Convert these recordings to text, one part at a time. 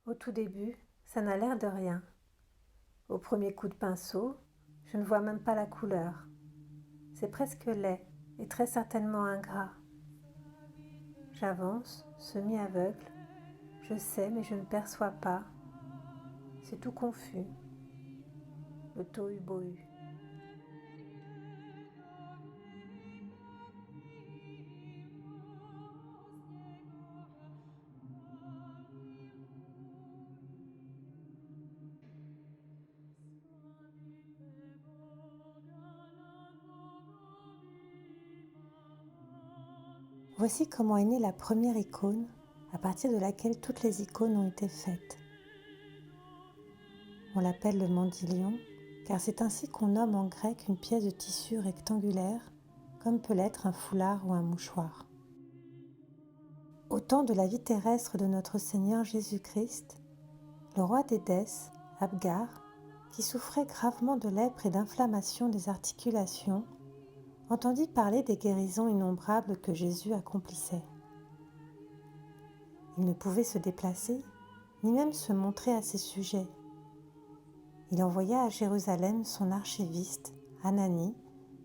Au tout début, ça n'a l'air de rien. Au premier coup de pinceau, je ne vois même pas la couleur. C'est presque laid et très certainement ingrat. J'avance, semi-aveugle. Je sais, mais je ne perçois pas. C'est tout confus. Le tohu-bohu. Voici comment est née la première icône, à partir de laquelle toutes les icônes ont été faites. On l'appelle le mandylion, car c'est ainsi qu'on nomme en grec une pièce de tissu rectangulaire, comme peut l'être un foulard ou un mouchoir. Au temps de la vie terrestre de notre Seigneur Jésus-Christ, le roi d'Édesse, Abgar, qui souffrait gravement de lèpre et d'inflammation des articulations, entendit parler des guérisons innombrables que Jésus accomplissait. Il ne pouvait se déplacer, ni même se montrer à ses sujets. Il envoya à Jérusalem son archiviste, Ananie,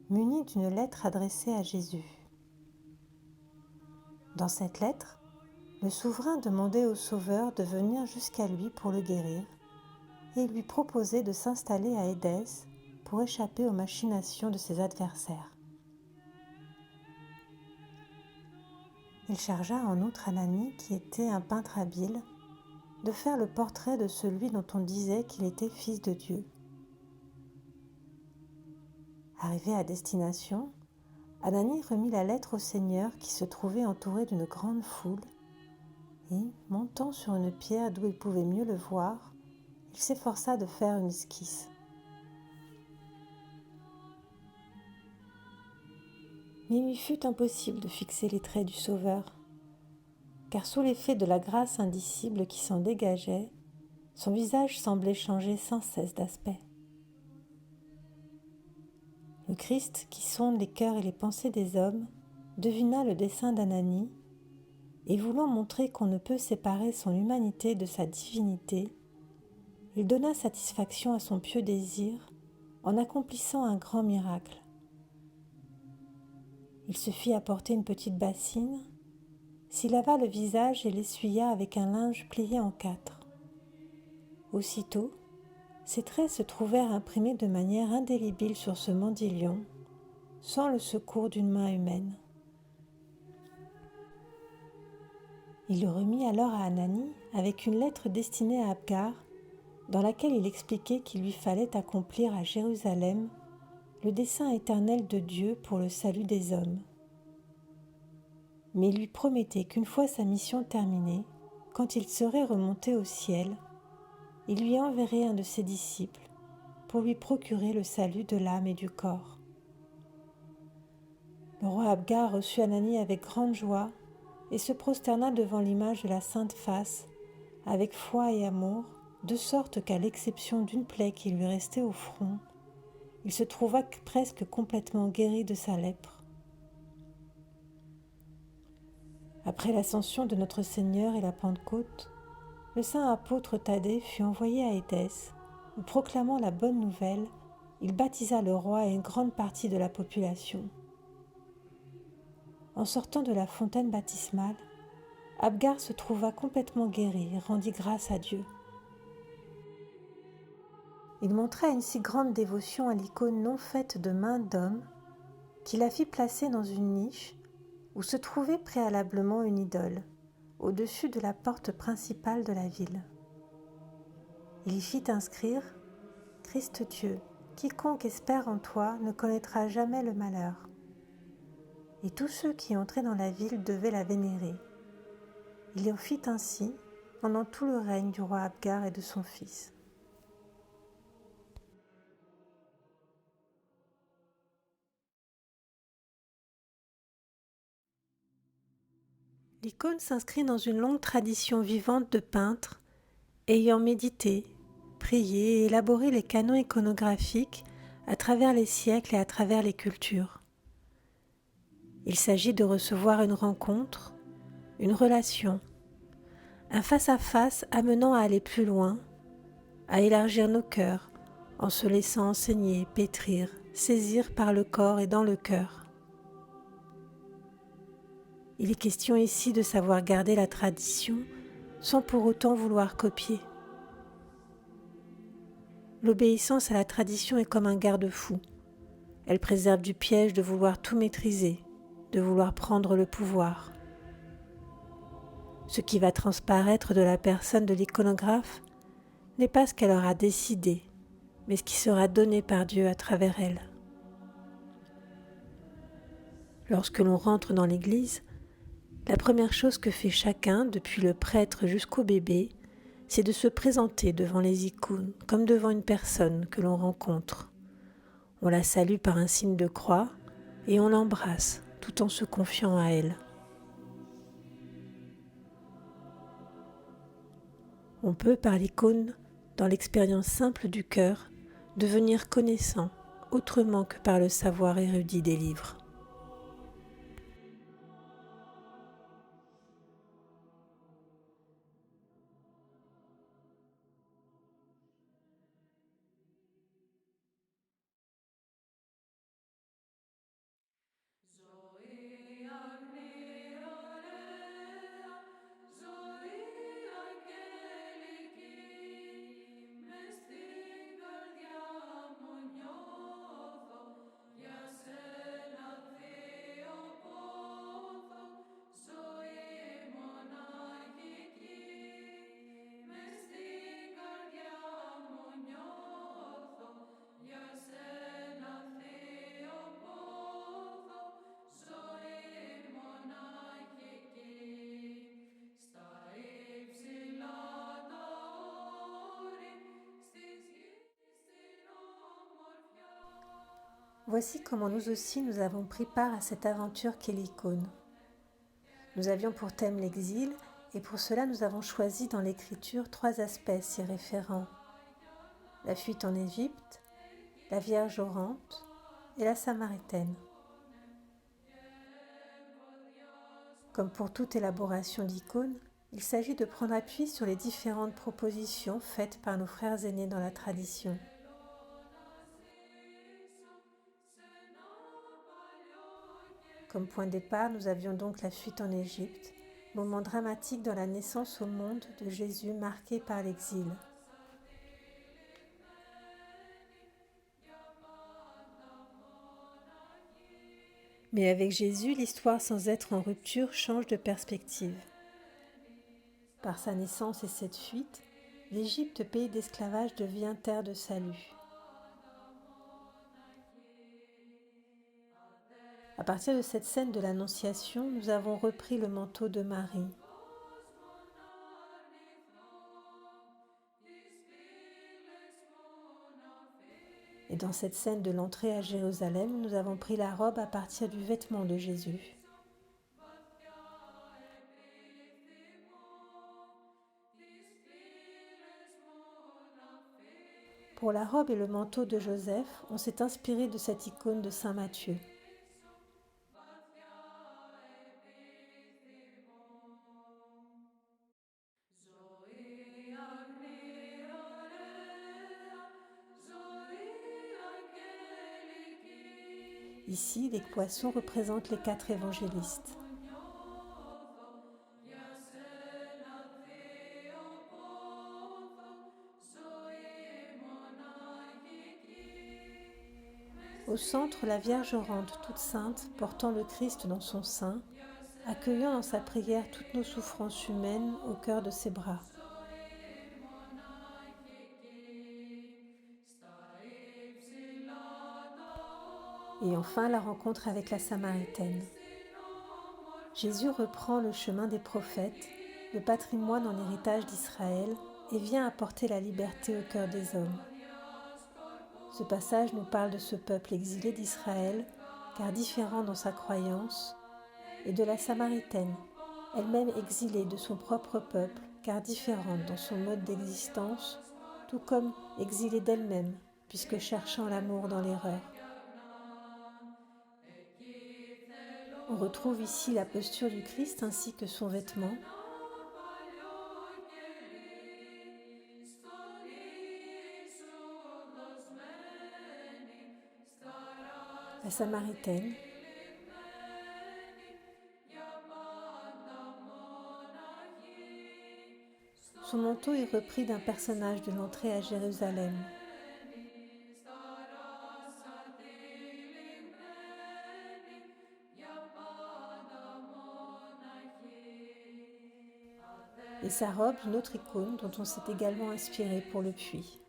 muni d'une lettre adressée à Jésus. Dans cette lettre, le souverain demandait au Sauveur de venir jusqu'à lui pour le guérir et lui proposait de s'installer à Édesse pour échapper aux machinations de ses adversaires. Il chargea en outre Ananie, qui était un peintre habile, de faire le portrait de celui dont on disait qu'il était fils de Dieu. Arrivé à destination, Ananie remit la lettre au Seigneur qui se trouvait entouré d'une grande foule et, montant sur une pierre d'où il pouvait mieux le voir, il s'efforça de faire une esquisse. Mais il lui fut impossible de fixer les traits du Sauveur, car sous l'effet de la grâce indicible qui s'en dégageait, son visage semblait changer sans cesse d'aspect. Le Christ, qui sonde les cœurs et les pensées des hommes, devina le dessein d'Ananie, et voulant montrer qu'on ne peut séparer son humanité de sa divinité, il donna satisfaction à son pieux désir en accomplissant un grand miracle. Il se fit apporter une petite bassine, s'y lava le visage et l'essuya avec un linge plié en 4. Aussitôt, ses traits se trouvèrent imprimés de manière indélébile sur ce mandylion, sans le secours d'une main humaine. Il le remit alors à Ananie avec une lettre destinée à Abgar, dans laquelle il expliquait qu'il lui fallait accomplir à Jérusalem le dessein éternel de Dieu pour le salut des hommes. Mais il lui promettait qu'une fois sa mission terminée, quand il serait remonté au ciel, il lui enverrait un de ses disciples pour lui procurer le salut de l'âme et du corps. Le roi Abgar reçut Ananie avec grande joie et se prosterna devant l'image de la Sainte Face avec foi et amour, de sorte qu'à l'exception d'une plaie qui lui restait au front, il se trouva presque complètement guéri de sa lèpre. Après l'ascension de notre Seigneur et la Pentecôte, le saint apôtre Thaddée fut envoyé à Édesse, où, proclamant la bonne nouvelle, il baptisa le roi et une grande partie de la population. En sortant de la fontaine baptismale, Abgar se trouva complètement guéri et rendit grâce à Dieu. Il montra une si grande dévotion à l'icône non faite de main d'homme qu'il la fit placer dans une niche où se trouvait préalablement une idole, au-dessus de la porte principale de la ville. Il y fit inscrire « Christ Dieu, quiconque espère en toi ne connaîtra jamais le malheur. » Et tous ceux qui entraient dans la ville devaient la vénérer. Il en fit ainsi pendant tout le règne du roi Abgar et de son fils. L'icône s'inscrit dans une longue tradition vivante de peintres ayant médité, prié et élaboré les canons iconographiques à travers les siècles et à travers les cultures. Il s'agit de recevoir une rencontre, une relation, Un face-à-face amenant à aller plus loin, à élargir nos cœurs, en se laissant enseigner, pétrir, saisir par le corps et dans le cœur. Il est question ici de savoir garder la tradition sans pour autant vouloir copier. L'obéissance à la tradition est comme un garde-fou. Elle préserve du piège de vouloir tout maîtriser, de vouloir prendre le pouvoir. Ce qui va transparaître de la personne de l'iconographe n'est pas ce qu'elle aura décidé, mais ce qui sera donné par Dieu à travers elle. Lorsque l'on rentre dans l'église, la première chose que fait chacun, depuis le prêtre jusqu'au bébé, c'est de se présenter devant les icônes, comme devant une personne que l'on rencontre. On la salue par un signe de croix et on l'embrasse tout en se confiant à elle. On peut, par l'icône, dans l'expérience simple du cœur, devenir connaissant autrement que par le savoir érudit des livres. Voici comment nous aussi nous avons pris part à cette aventure qu'est l'icône. Nous avions pour thème l'exil et pour cela nous avons choisi dans l'écriture 3 aspects s'y référant. La fuite en Égypte, la Vierge orante et la Samaritaine. Comme pour toute élaboration d'icône, il s'agit de prendre appui sur les différentes propositions faites par nos frères aînés dans la tradition. Comme point de départ, nous avions donc la fuite en Égypte, moment dramatique dans la naissance au monde de Jésus marqué par l'exil. Mais avec Jésus, l'histoire sans être en rupture change de perspective. Par sa naissance et cette fuite, l'Égypte, pays d'esclavage, devient terre de salut. À partir de cette scène de l'Annonciation, nous avons repris le manteau de Marie. Et dans cette scène de l'entrée à Jérusalem, nous avons pris la robe à partir du vêtement de Jésus. Pour la robe et le manteau de Joseph, on s'est inspiré de cette icône de Saint Matthieu. Ici, les poissons représentent les 4 évangélistes. Au centre, la Vierge orante toute sainte, portant le Christ dans son sein, accueillant dans sa prière toutes nos souffrances humaines au cœur de ses bras. Et enfin, la rencontre avec la Samaritaine. Jésus reprend le chemin des prophètes, le patrimoine en héritage d'Israël, et vient apporter la liberté au cœur des hommes. Ce passage nous parle de ce peuple exilé d'Israël, car différent dans sa croyance, et de la Samaritaine, elle-même exilée de son propre peuple, car différente dans son mode d'existence, tout comme exilée d'elle-même, puisque cherchant l'amour dans l'erreur. On retrouve ici la posture du Christ ainsi que son vêtement. la Samaritaine. Son manteau est repris d'un personnage de l'entrée à Jérusalem. Et sa robe, une autre icône dont on s'est également inspiré pour le puits.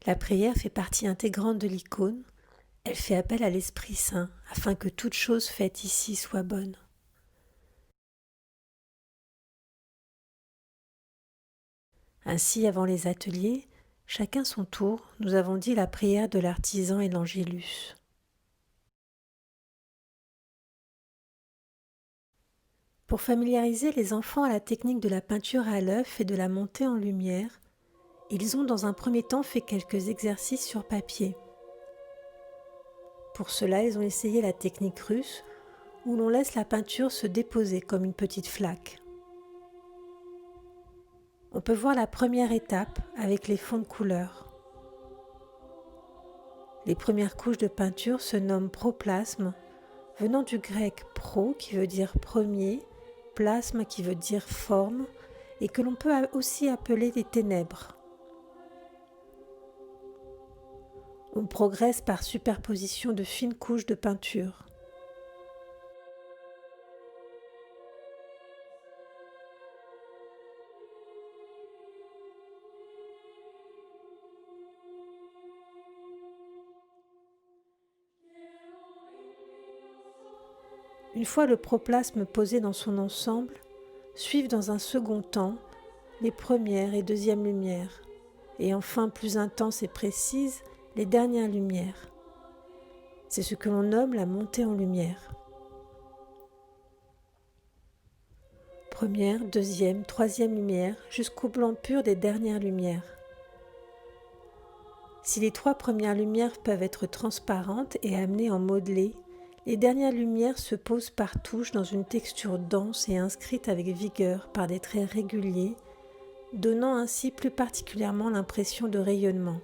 La prière fait partie intégrante de l'icône. Elle fait appel à l'Esprit Saint afin que toute chose faite ici soit bonne. Ainsi, avant les ateliers, chacun son tour, nous avons dit la prière de l'artisan et l'angélus. Pour familiariser les enfants à la technique de la peinture à l'œuf et de la montée en lumière, ils ont dans un premier temps fait quelques exercices sur papier. Pour cela, ils ont essayé la technique russe, où l'on laisse la peinture se déposer comme une petite flaque. On peut voir la première étape avec les fonds de couleur. Les premières couches de peinture se nomment proplasme, venant du grec pro qui veut dire premier, plasme qui veut dire forme et que l'on peut aussi appeler les ténèbres. On progresse par superposition de fines couches de peinture. Une fois le proplasme posé dans son ensemble, suivent dans un second temps les premières et deuxièmes lumières, et enfin plus intenses et précises, les dernières lumières. C'est ce que l'on nomme la montée en lumière. Première, deuxième, troisième lumière, jusqu'au blanc pur des dernières lumières. Si les 3 premières lumières peuvent être transparentes et amenées en modelé, les dernières lumières se posent par touches dans une texture dense et inscrite avec vigueur par des traits réguliers, donnant ainsi plus particulièrement l'impression de rayonnement.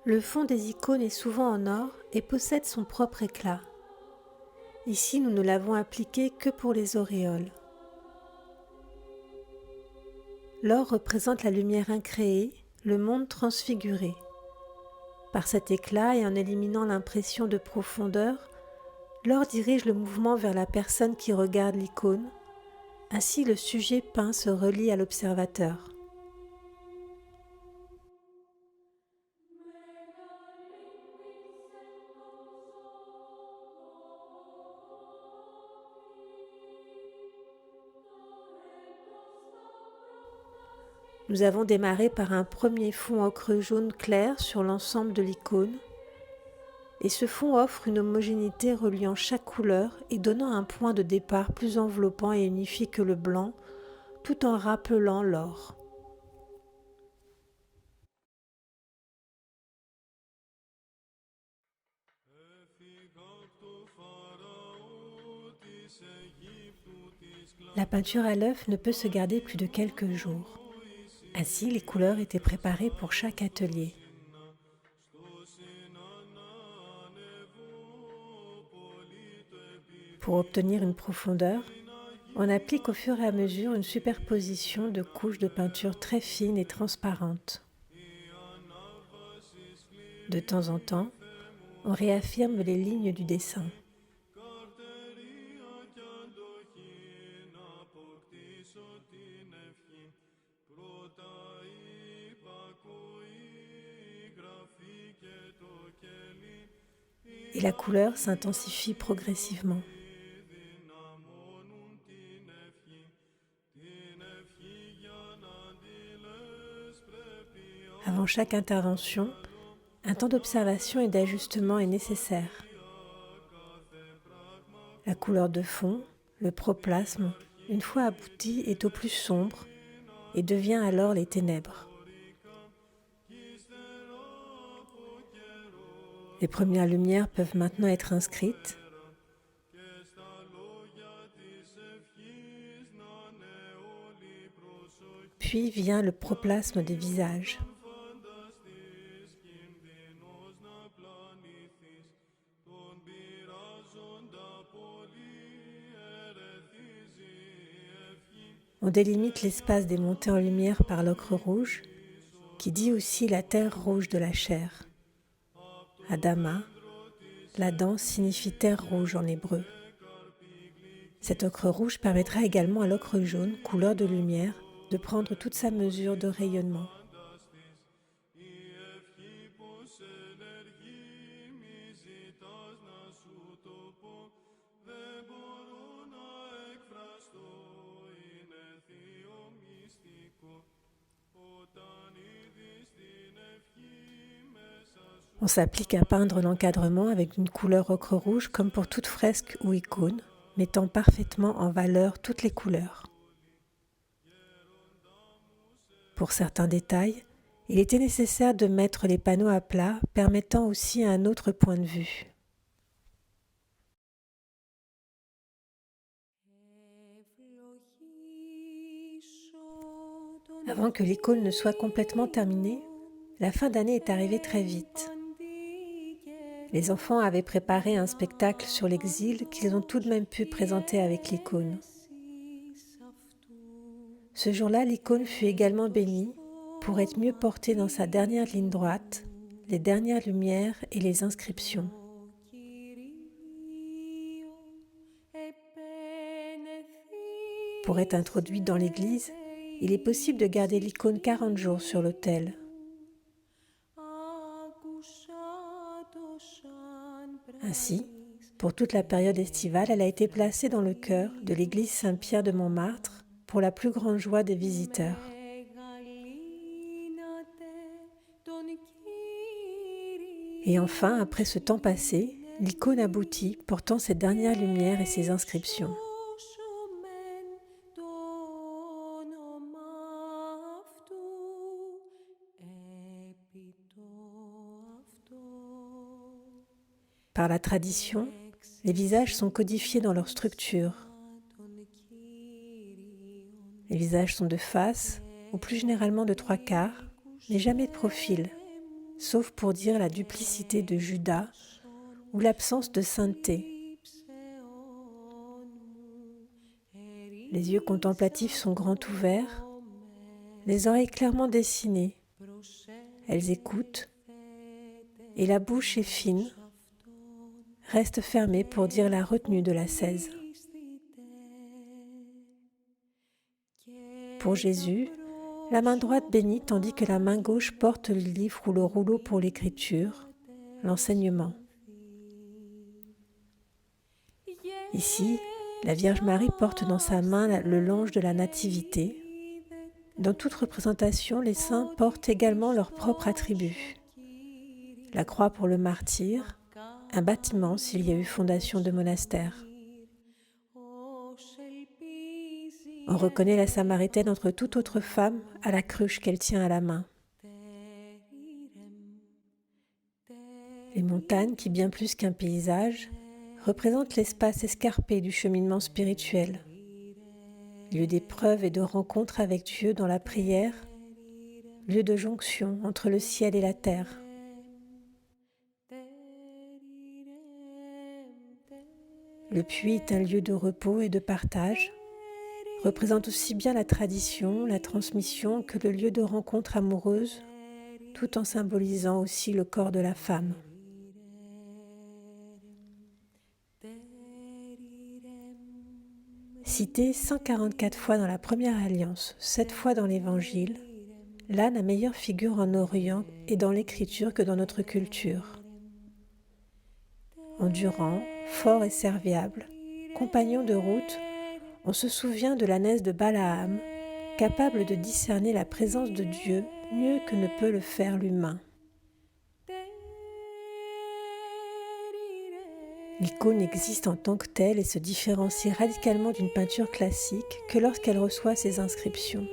Le fond des icônes est souvent en or et possède son propre éclat. Ici, nous ne l'avons appliqué que pour les auréoles. L'or représente la lumière incréée, le monde transfiguré. Par cet éclat et en éliminant l'impression de profondeur, l'or dirige le mouvement vers la personne qui regarde l'icône. Ainsi, le sujet peint se relie à l'observateur. Nous avons démarré par un premier fond ocre jaune clair sur l'ensemble de l'icône, et ce fond offre une homogénéité reliant chaque couleur et donnant un point de départ plus enveloppant et unifié que le blanc, tout en rappelant l'or. La peinture à l'œuf ne peut se garder plus de quelques jours. Ainsi, les couleurs étaient préparées pour chaque atelier. Pour obtenir une profondeur, on applique au fur et à mesure une superposition de couches de peinture très fines et transparentes. De temps en temps, on réaffirme les lignes du dessin. et la couleur s'intensifie progressivement. Avant chaque intervention, un temps d'observation et d'ajustement est nécessaire. La couleur de fond, le proplasme, une fois abouti, est au plus sombre et devient alors les ténèbres. Les premières lumières peuvent maintenant être inscrites. Puis vient le proplasme des visages. On délimite l'espace des montées en lumière par l'ocre rouge, qui dit aussi la terre rouge de la chair. Adama, l'Adam signifie terre rouge en hébreu. Cet ocre rouge permettra également à l'ocre jaune, couleur de lumière, de prendre toute sa mesure de rayonnement. On s'applique à peindre l'encadrement avec une couleur ocre rouge comme pour toute fresque ou icône, mettant parfaitement en valeur toutes les couleurs. Pour certains détails, il était nécessaire de mettre les panneaux à plat, permettant aussi un autre point de vue. Avant que l'icône ne soit complètement terminée, la fin d'année est arrivée très vite. Les enfants avaient préparé un spectacle sur l'exil qu'ils ont tout de même pu présenter avec l'icône. Ce jour-là, l'icône fut également bénie pour être mieux portée dans sa dernière ligne droite, les dernières lumières et les inscriptions. Pour être introduite dans l'église, il est possible de garder l'icône 40 jours sur l'autel. Ainsi, pour toute la période estivale, elle a été placée dans le chœur de l'église Saint-Pierre de Montmartre pour la plus grande joie des visiteurs. Et enfin, après ce temps passé, l'icône aboutit, portant ses dernières lumières et ses inscriptions. Par la tradition, les visages sont codifiés dans leur structure. Les visages sont de face, ou plus généralement de 3/4, mais jamais de profil, sauf pour dire la duplicité de Judas ou l'absence de sainteté. Les yeux contemplatifs sont grands ouverts, les oreilles clairement dessinées. Elles écoutent, et la bouche est fine, reste fermée pour dire la retenue de l'ascèse. Pour Jésus, la main droite bénit tandis que la main gauche porte le livre ou le rouleau pour l'écriture, l'enseignement. Ici, la Vierge Marie porte dans sa main le lange de la Nativité. Dans toute représentation, les saints portent également leurs propres attributs. La croix pour le martyr, un bâtiment s'il y a eu fondation de monastère. On reconnaît la Samaritaine entre toute autre femme à la cruche qu'elle tient à la main. Les montagnes, qui bien plus qu'un paysage, représentent l'espace escarpé du cheminement spirituel, lieu d'épreuve et de rencontre avec Dieu dans la prière, lieu de jonction entre le ciel et la terre. Le puits est un lieu de repos et de partage, représente aussi bien la tradition, la transmission que le lieu de rencontre amoureuse, tout en symbolisant aussi le corps de la femme. Cité 144 fois dans la Première Alliance, 7 fois dans l'Évangile, l'âne a meilleure figure en Orient et dans l'Écriture que dans notre culture. endurant, fort et serviable, compagnon de route, on se souvient de l'ânesse de Balaam, capable de discerner la présence de Dieu mieux que ne peut le faire l'humain. L'icône existe en tant que telle et se différencie radicalement d'une peinture classique que lorsqu'elle reçoit ses inscriptions.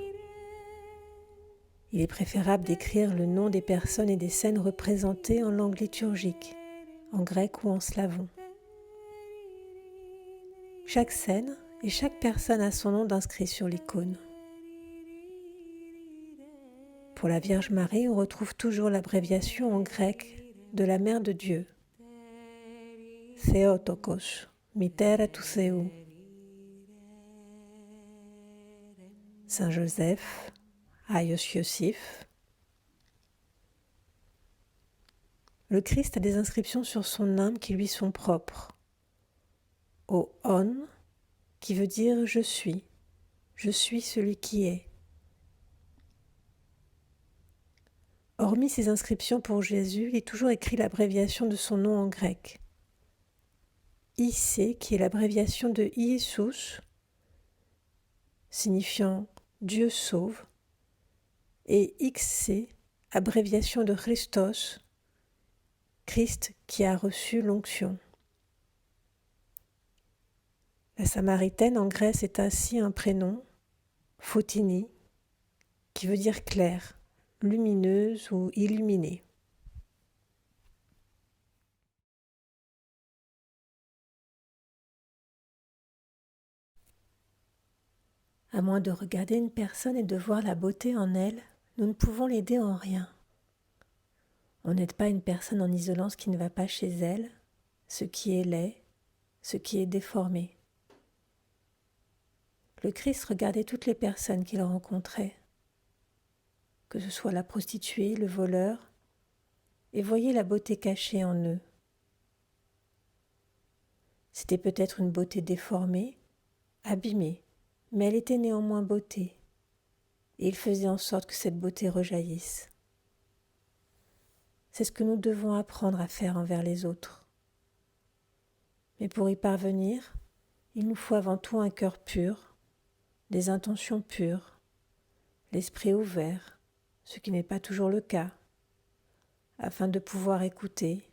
Il est préférable d'écrire le nom des personnes et des scènes représentées en langue liturgique, en grec ou en slavon. Chaque scène et chaque personne a son nom d'inscrit sur l'icône. Pour la Vierge Marie, on retrouve toujours l'abréviation en grec de la Mère de Dieu. Theotokos, Mitera tu Theou. Saint Joseph, Aios Iosif. Le Christ a des inscriptions sur son âme qui lui sont propres. Au On, qui veut dire je suis celui qui est. Hormis ces inscriptions pour Jésus, il est toujours écrit l'abréviation de son nom en grec. IC, qui est l'abréviation de Iesous, signifiant Dieu sauve, et XC, abréviation de Christos, Christ qui a reçu l'onction. La Samaritaine en Grèce est ainsi un prénom, Photini, qui veut dire claire, lumineuse ou illuminée. À moins de regarder une personne et de voir la beauté en elle, nous ne pouvons l'aider en rien. On n'aide pas une personne en isolant ce qui ne va pas chez elle, ce qui est laid, ce qui est déformé. Le Christ regardait toutes les personnes qu'il rencontrait, que ce soit la prostituée, le voleur, et voyait la beauté cachée en eux. C'était peut-être une beauté déformée, abîmée, mais elle était néanmoins beauté, et il faisait en sorte que cette beauté rejaillisse. C'est ce que nous devons apprendre à faire envers les autres. Mais pour y parvenir, il nous faut avant tout un cœur pur, des intentions pures, l'esprit ouvert, ce qui n'est pas toujours le cas, afin de pouvoir écouter,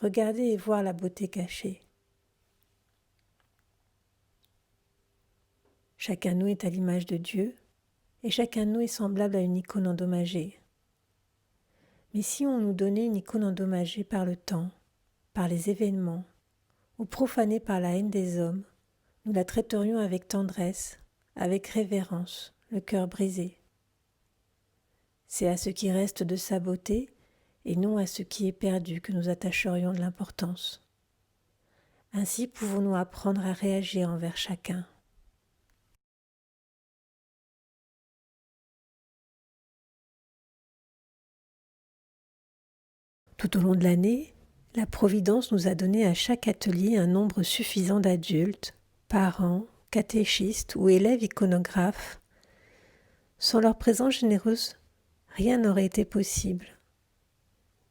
regarder et voir la beauté cachée. Chacun de nous est à l'image de Dieu, et chacun de nous est semblable à une icône endommagée. Mais si on nous donnait une icône endommagée par le temps, par les événements, ou profanée par la haine des hommes, nous la traiterions avec tendresse, avec révérence, le cœur brisé. C'est à ce qui reste de sa beauté, et non à ce qui est perdu, que nous attacherions de l'importance. Ainsi pouvons-nous apprendre à réagir envers chacun. Tout au long de l'année, la Providence nous a donné à chaque atelier un nombre suffisant d'adultes, parents, catéchistes ou élèves iconographes. Sans leur présence généreuse, rien n'aurait été possible.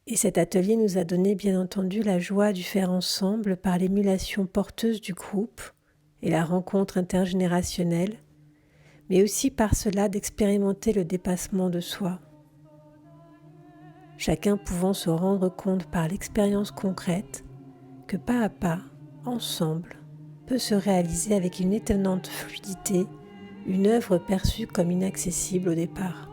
Et cet atelier nous a donné bien entendu la joie du faire ensemble par l'émulation porteuse du groupe et la rencontre intergénérationnelle, mais aussi par cela d'expérimenter le dépassement de soi. Chacun pouvant se rendre compte par l'expérience concrète que pas à pas, ensemble, peut se réaliser avec une étonnante fluidité une œuvre perçue comme inaccessible au départ.